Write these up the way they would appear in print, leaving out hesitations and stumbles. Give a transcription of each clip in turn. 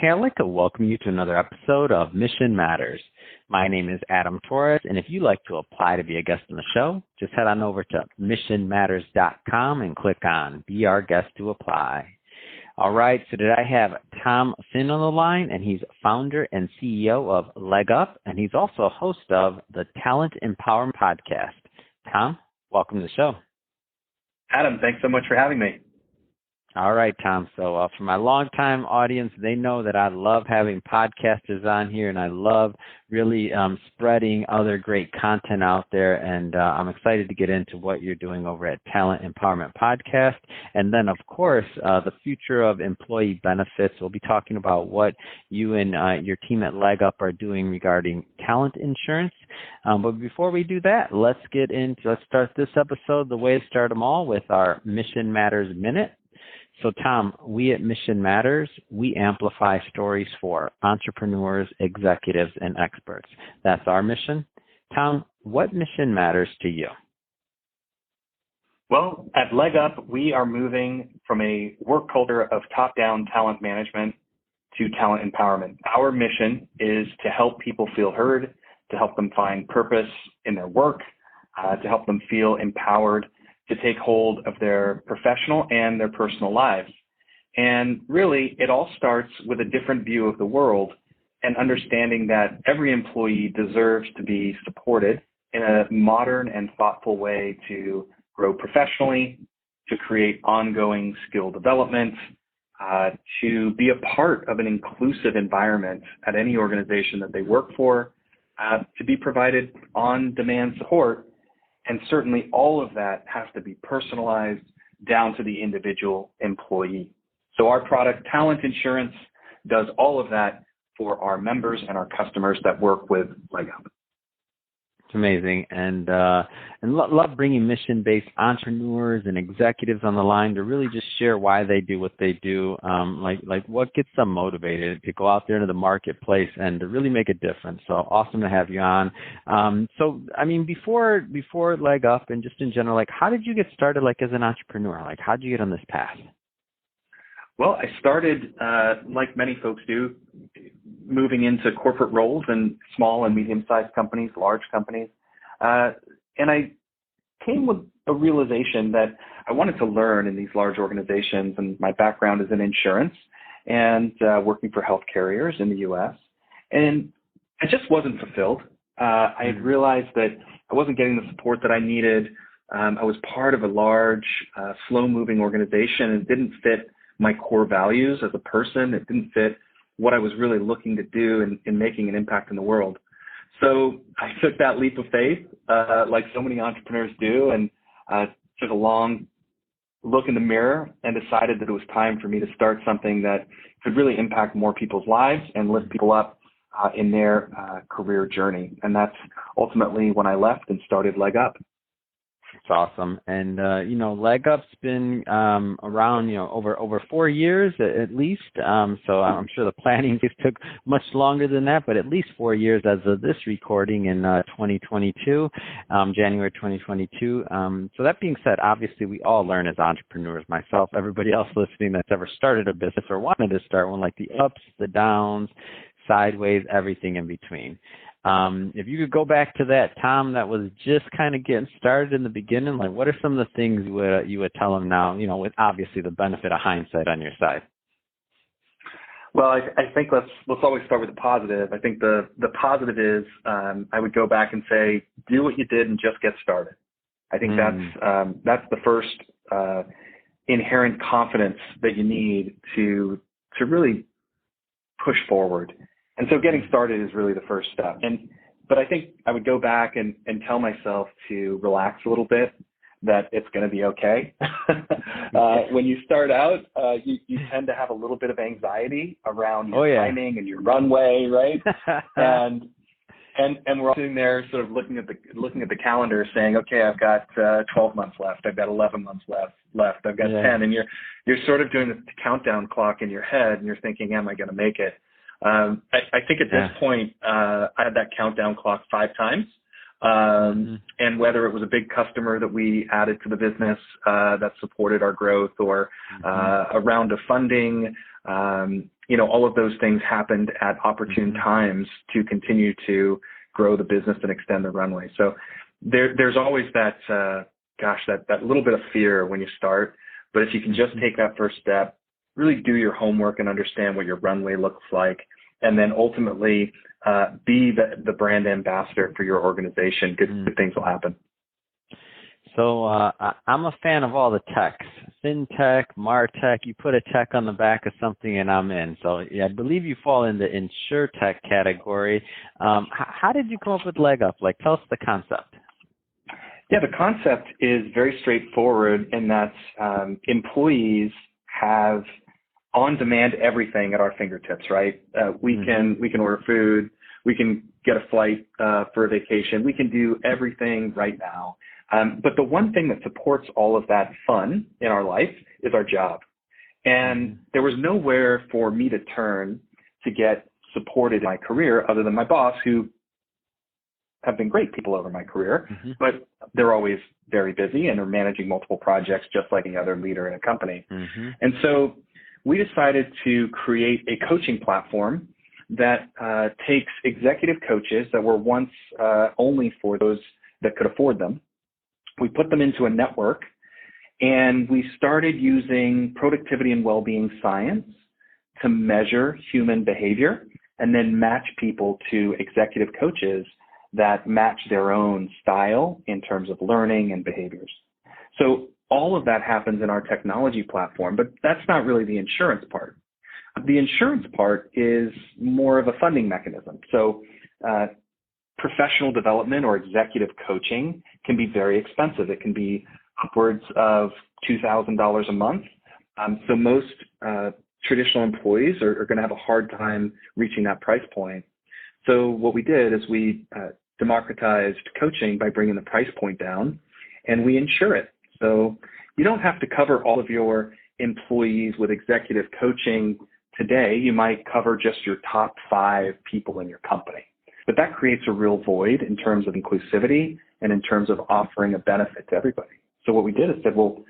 I'd like to welcome you to another episode of Mission Matters. My name is Adam Torres, and if you'd like to apply to be a guest on the show, just head on over to missionmatters.com and click on Be Our Guest to apply. All right, so today I have Tom Finn on the line, and he's founder and CEO of Leg Up, and he's also a host of the Talent Empowerment Podcast. Tom, welcome to the show. Adam, thanks so much for having me. All right, Tom. So for my longtime audience, they know that I love having podcasters on here, and I love really spreading other great content out there. And I'm excited to get into what you're doing over at Talent Empowerment Podcast. And then, of course, the future of employee benefits. We'll be talking about what you and your team at Leg Up are doing regarding talent insurance. But before we do that, let's start this episode the way to start them all with our Mission Matters Minute. So, Tom, we at Mission Matters, we amplify stories for entrepreneurs, executives, and experts. That's our mission. Tom, what mission matters to you? Well, at Leg Up, we are moving from a work culture of top-down talent management to talent empowerment. Our mission is to help people feel heard, to help them find purpose in their work, to help them feel empowered to take hold of their professional and their personal lives. And really, it all starts with a different view of the world and understanding that every employee deserves to be supported in a modern and thoughtful way to grow professionally, to create ongoing skill development, to be a part of an inclusive environment at any organization that they work for, to be provided on-demand support. And certainly all of that has to be personalized down to the individual employee. So our product, Talent Insurance, does all of that for our members and our customers that work with Leg Up. It's amazing. And love bringing mission-based entrepreneurs and executives on the line to really just share why they do what they do, like what gets them motivated to go out there into the marketplace and to really make a difference. So awesome to have you on. So, I mean, before Leg Up and just in general, like how did you get started like as an entrepreneur? Like how did you get on this path? Well, I started, like many folks do, moving into corporate roles in small and medium-sized companies, large companies. And I came with a realization that I wanted to learn in these large organizations, and my background is in insurance and working for health carriers in the U.S. And I just wasn't fulfilled. I had realized that I wasn't getting the support that I needed. I was part of a large, slow-moving organization and it didn't fit my core values as a person. It didn't fit what I was really looking to do in making an impact in the world. So I took that leap of faith, like so many entrepreneurs do, and took a long look in the mirror and decided that it was time for me to start something that could really impact more people's lives and lift people up in their career journey. And that's ultimately when I left and started Leg Up. It's awesome. And, Leg Up's been around, over 4 years at least. So I'm sure the planning took much longer than that, but at least 4 years as of this recording in 2022, January 2022. So that being said, obviously we all learn as entrepreneurs, myself, everybody else listening that's ever started a business or wanted to start one, like the ups, the downs, sideways, everything in between. If you could go back to that Tom that was just kind of getting started in the beginning, like what are some of the things you would tell him now, with obviously the benefit of hindsight on your side? Well, I think let's always start with the positive. I think the positive is I would go back and say, do what you did and just get started. I think that's the first inherent confidence that you need to really push forward. And so getting started is really the first step. But I think I would go back and tell myself to relax a little bit, that it's going to be okay. When you start out, you tend to have a little bit of anxiety around your timing and your runway, right? and we're all sitting there sort of looking at the calendar saying, okay, I've got 12 months left. I've got 11 months left. I've got 10. And you're sort of doing the countdown clock in your head and you're thinking, am I going to make it? I think at this point, I had that countdown clock 5 times. And whether it was a big customer that we added to the business that supported our growth or a round of funding, all of those things happened at opportune times to continue to grow the business and extend the runway. So there's always that, that little bit of fear when you start. But if you can just take that first step, really do your homework and understand what your runway looks like, and then ultimately be the brand ambassador for your organization, good things will happen. So I'm a fan of all the techs, FinTech, MarTech. You put a tech on the back of something and I'm in. So yeah, I believe you fall in the InsurTech category. How did you come up with LegUp? Like, tell us the concept. Yeah, the concept is very straightforward in that employees have on-demand everything at our fingertips, right? We can order food, we can get a flight for a vacation, we can do everything right now. But the one thing that supports all of that fun in our life is our job. And there was nowhere for me to turn to get supported in my career other than my boss, who have been great people over my career, but they're always very busy and are managing multiple projects just like any other leader in a company. And so we decided to create a coaching platform that takes executive coaches that were once only for those that could afford them. We put them into a network, and we started using productivity and well-being science to measure human behavior and then match people to executive coaches that match their own style in terms of learning and behaviors. So all of that happens in our technology platform, but that's not really the insurance part. The insurance part is more of a funding mechanism. So professional development or executive coaching can be very expensive. It can be upwards of $2,000 a month. So most traditional employees are going to have a hard time reaching that price point. So what we did is we democratized coaching by bringing the price point down, and we insure it. So you don't have to cover all of your employees with executive coaching today. You might cover just your top 5 people in your company. But that creates a real void in terms of inclusivity and in terms of offering a benefit to everybody. So what we did is said, well,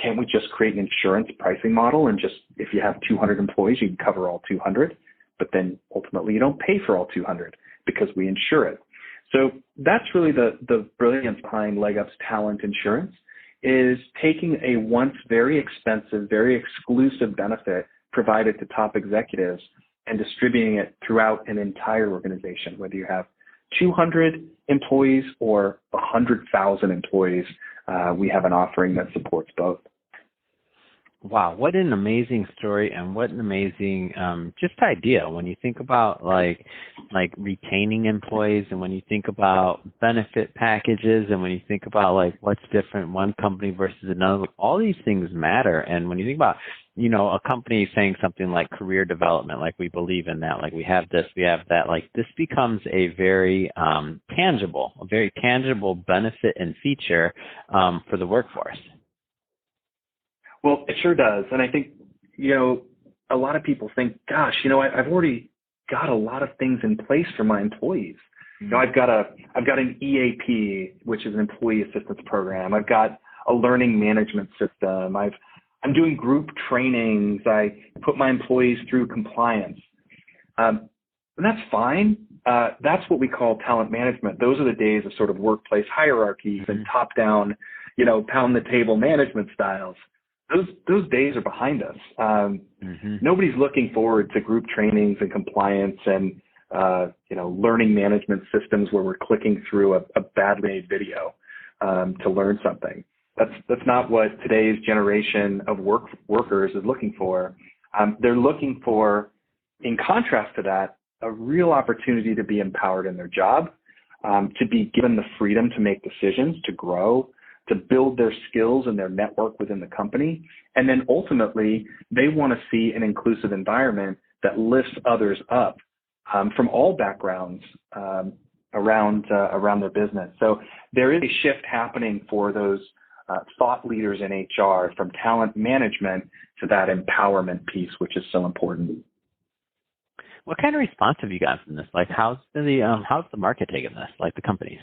can't we just create an insurance pricing model, and just if you have 200 employees, you can cover all 200, but then ultimately you don't pay for all 200 because we insure it. So that's really the brilliance behind LegUp's talent insurance, is taking a once very expensive, very exclusive benefit provided to top executives and distributing it throughout an entire organization, whether you have 200 employees or 100,000 employees. We have an offering that supports both. Wow, what an amazing story, and what an amazing just idea when you think about like retaining employees, and when you think about benefit packages, and when you think about like what's different one company versus another. All these things matter. And when you think about, a company saying something like career development, like we believe in that, like we have this, we have that, like this becomes a very tangible benefit and feature for the workforce. Well, it sure does. And I think, a lot of people think, gosh, I've already got a lot of things in place for my employees. I've got an EAP, which is an employee assistance program. I've got a learning management system. I'm doing group trainings. I put my employees through compliance. And that's fine. That's what we call talent management. Those are the days of sort of workplace hierarchies and top-down, pound the table management styles. Those days are behind us. Nobody's looking forward to group trainings and compliance and learning management systems where we're clicking through a badly made video to learn something. That's not what today's generation of workers is looking for. They're looking for, in contrast to that, a real opportunity to be empowered in their job, to be given the freedom to make decisions, to grow, to build their skills and their network within the company. And then ultimately, they want to see an inclusive environment that lifts others up from all backgrounds around their business. So there is a shift happening for those thought leaders in HR, from talent management to that empowerment piece, which is so important. What kind of response have you gotten from this? Like, how's the market taking this? Like the companies?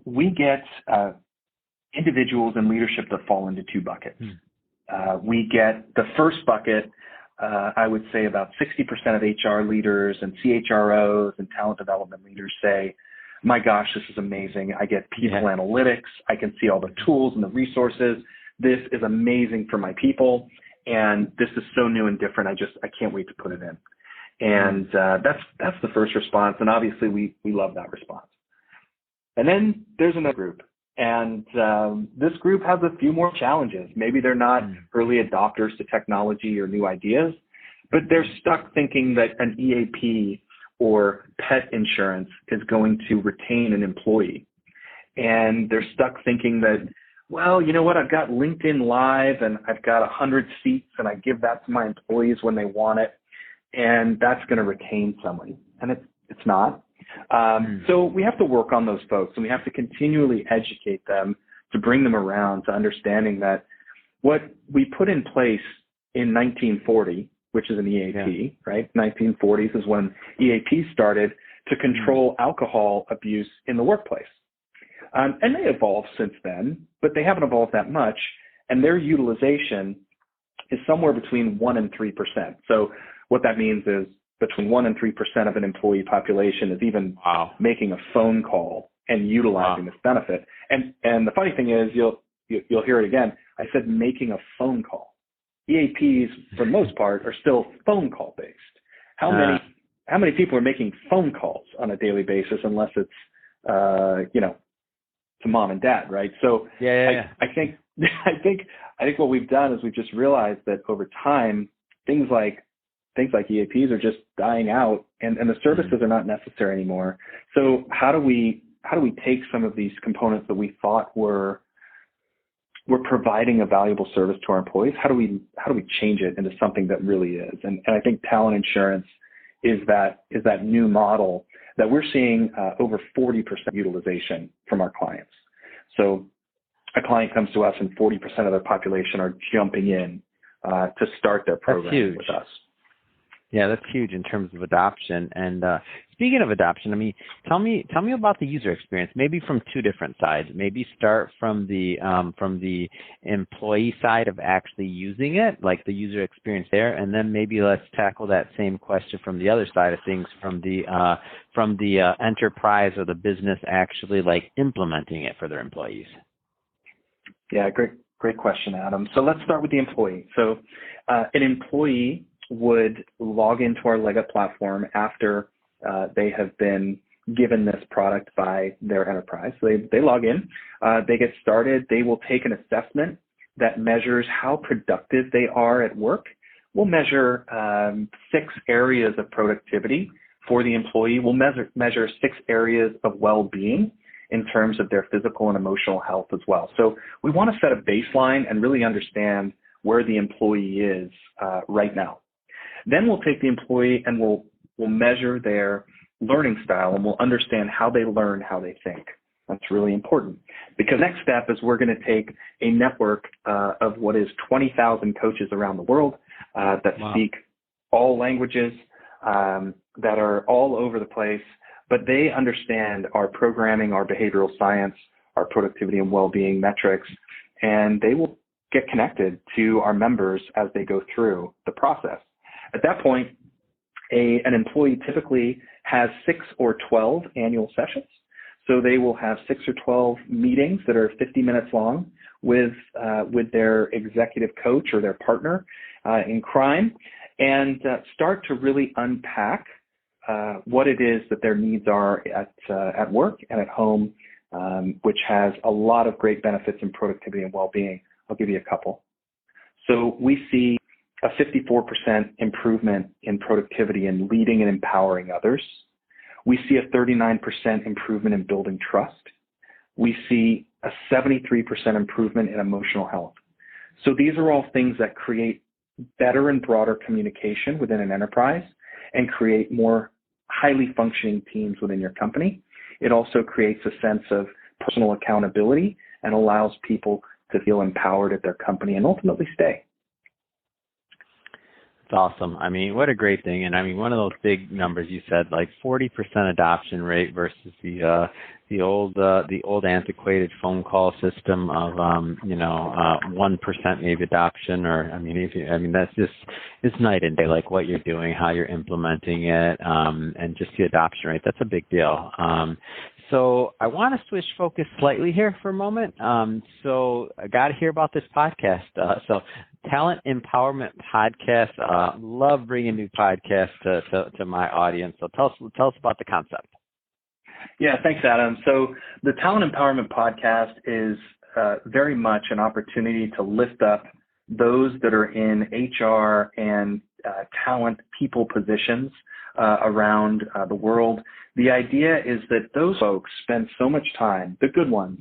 We get individuals and leadership that fall into 2 buckets. We get the first bucket I would say about 60% of HR leaders and CHROs and talent development leaders say, my gosh, this is amazing. I get people analytics. I can see all the tools and the resources. This is amazing for my people. And this is so new and different. I can't wait to put it in. And that's the first response. And obviously we love that response. And then there's another group. And this group has a few more challenges. Maybe they're not early adopters to technology or new ideas, but they're stuck thinking that an EAP or pet insurance is going to retain an employee. And they're stuck thinking that, well, you know what, I've got LinkedIn Live and I've got 100 seats and I give that to my employees when they want it, and that's going to retain someone. And it's not. So we have to work on those folks, and we have to continually educate them to bring them around to understanding that what we put in place in 1940, which is an EAP, right? 1940s is when EAP started to control alcohol abuse in the workplace. And they evolved since then, but they haven't evolved that much. And their utilization is somewhere between 1% and 3%. So what that means is between 1% and 3% of an employee population is even making a phone call and utilizing this benefit. And the funny thing is, you'll hear it again. I said making a phone call. EAPs, for the most part, are still phone call based. How many people are making phone calls on a daily basis, unless it's to mom and dad, right? So I think what we've done is we've just realized that over time things like EAPs are just dying out, and the services are not necessary anymore. So how do we take some of these components that we thought were providing a valuable service to our employees? How do we change it into something that really is? And I think talent insurance is that new model that we're seeing over 40% utilization from our clients. So a client comes to us and 40% of their population are jumping in to start their program with us. Yeah, that's huge in terms of adoption. And speaking of adoption, I mean, tell me about the user experience, maybe from two different sides. Maybe start from the employee side of actually using it, like the user experience there, and then maybe let's tackle that same question from the other side of things, from the enterprise or the business actually like implementing it for their employees. Yeah, great question, Adam. So let's start with the employee. So an employee would log into our Leggett platform after they have been given this product by their enterprise. So they log in, they get started, they will take an assessment that measures how productive they are at work. We'll measure 6 areas of productivity for the employee. We'll measure 6 areas of well-being in terms of their physical and emotional health as well. So we want to set a baseline and really understand where the employee is right now. Then we'll take the employee and we'll measure their learning style, and we'll understand how they learn, how they think. That's really important, because next step is we're going to take a network of what is 20,000 coaches around the world that speak all languages, that are all over the place, but they understand our programming, our behavioral science, our productivity and well-being metrics, and they will get connected to our members as they go through the process. At that point, an employee typically has 6 or 12 annual sessions. So they will have 6 or 12 meetings that are 50 minutes long with their executive coach or their partner in crime, and start to really unpack what it is that their needs are at work and at home, which has a lot of great benefits in productivity and well-being. I'll give you a couple. So we see a 54% improvement in productivity in leading and empowering others. We see a 39% improvement in building trust. We see a 73% improvement in emotional health. So these are all things that create better and broader communication within an enterprise and create more highly functioning teams within your company. It also creates a sense of personal accountability and allows people to feel empowered at their company and ultimately stay. It's awesome. I mean, what a great thing. And I mean, one of those big numbers you said, like 40% adoption rate versus the old antiquated phone call system of 1% maybe adoption. Or that's just, it's night and day, like what you're doing, how you're implementing it, and just the adoption rate. That's a big deal. So I want to switch focus slightly here for a moment. So I got to hear about this podcast. So Talent Empowerment Podcast. Love bringing new podcasts to my audience. So tell us about the concept. Yeah, thanks, Adam. So the Talent Empowerment Podcast is very much an opportunity to lift up those that are in HR and talent people positions around the world. The idea is that those folks spend so much time, the good ones,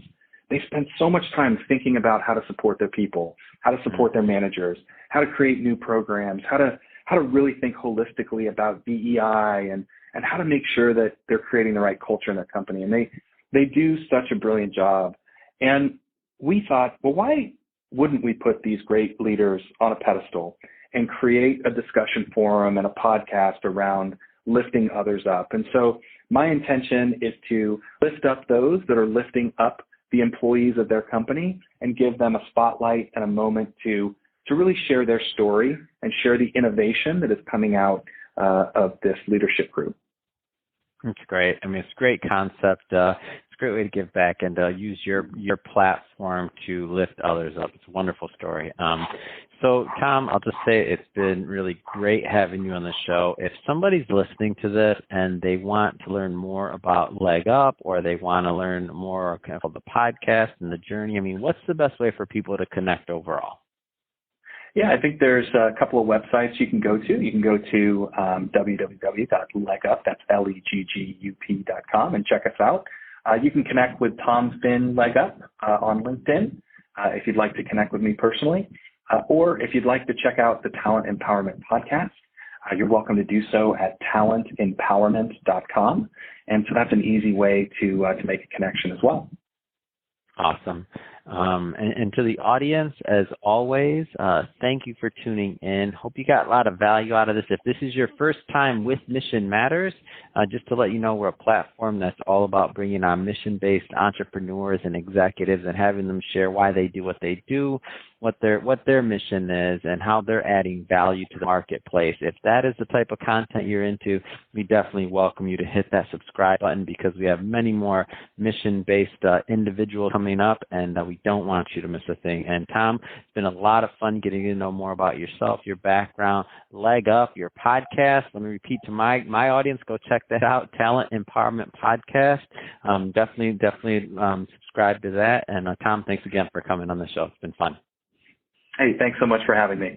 they spend so much time thinking about how to support their people, how to support their managers, how to create new programs, how to really think holistically about DEI and how to make sure that they're creating the right culture in their company. And they do such a brilliant job. And we thought, well, why wouldn't we put these great leaders on a pedestal and create a discussion forum and a podcast around lifting others up? And so my intention is to lift up those that are lifting up the employees of their company and give them a spotlight and a moment to really share their story and share the innovation that is coming out of this leadership group. That's great. I mean, it's a great concept. It's a great way to give back and use your platform to lift others up. It's a wonderful story. So, Tom, I'll just say it's been really great having you on the show. If somebody's listening to this and they want to learn more about Leg Up, or they want to learn more about the podcast and the journey, I mean, what's the best way for people to connect overall? Yeah, I think there's a couple of websites you can go to. You can go to www.legup, that's leggup.com, and check us out. You can connect with Tom Finn Leg Up on LinkedIn if you'd like to connect with me personally. Or if you'd like to check out the Talent Empowerment Podcast, you're welcome to do so at talentempowerment.com. And so that's an easy way to make a connection as well. Awesome. And to the audience, as always, thank you for tuning in. Hope you got a lot of value out of this. If this is your first time with Mission Matters, just to let you know, we're a platform that's all about bringing on mission-based entrepreneurs and executives and having them share why they do what they do, what their mission is, and how they're adding value to the marketplace. If that is the type of content you're into, we definitely welcome you to hit that subscribe button, because we have many more mission-based individuals coming up, and we don't want you to miss a thing. And Tom, it's been a lot of fun getting to know more about yourself, your background, Leg Up, your podcast. Let me repeat to my audience, go check that out, Talent Empowerment Podcast. Definitely subscribe to that. And Tom, thanks again for coming on the show. It's been fun. Hey, thanks so much for having me.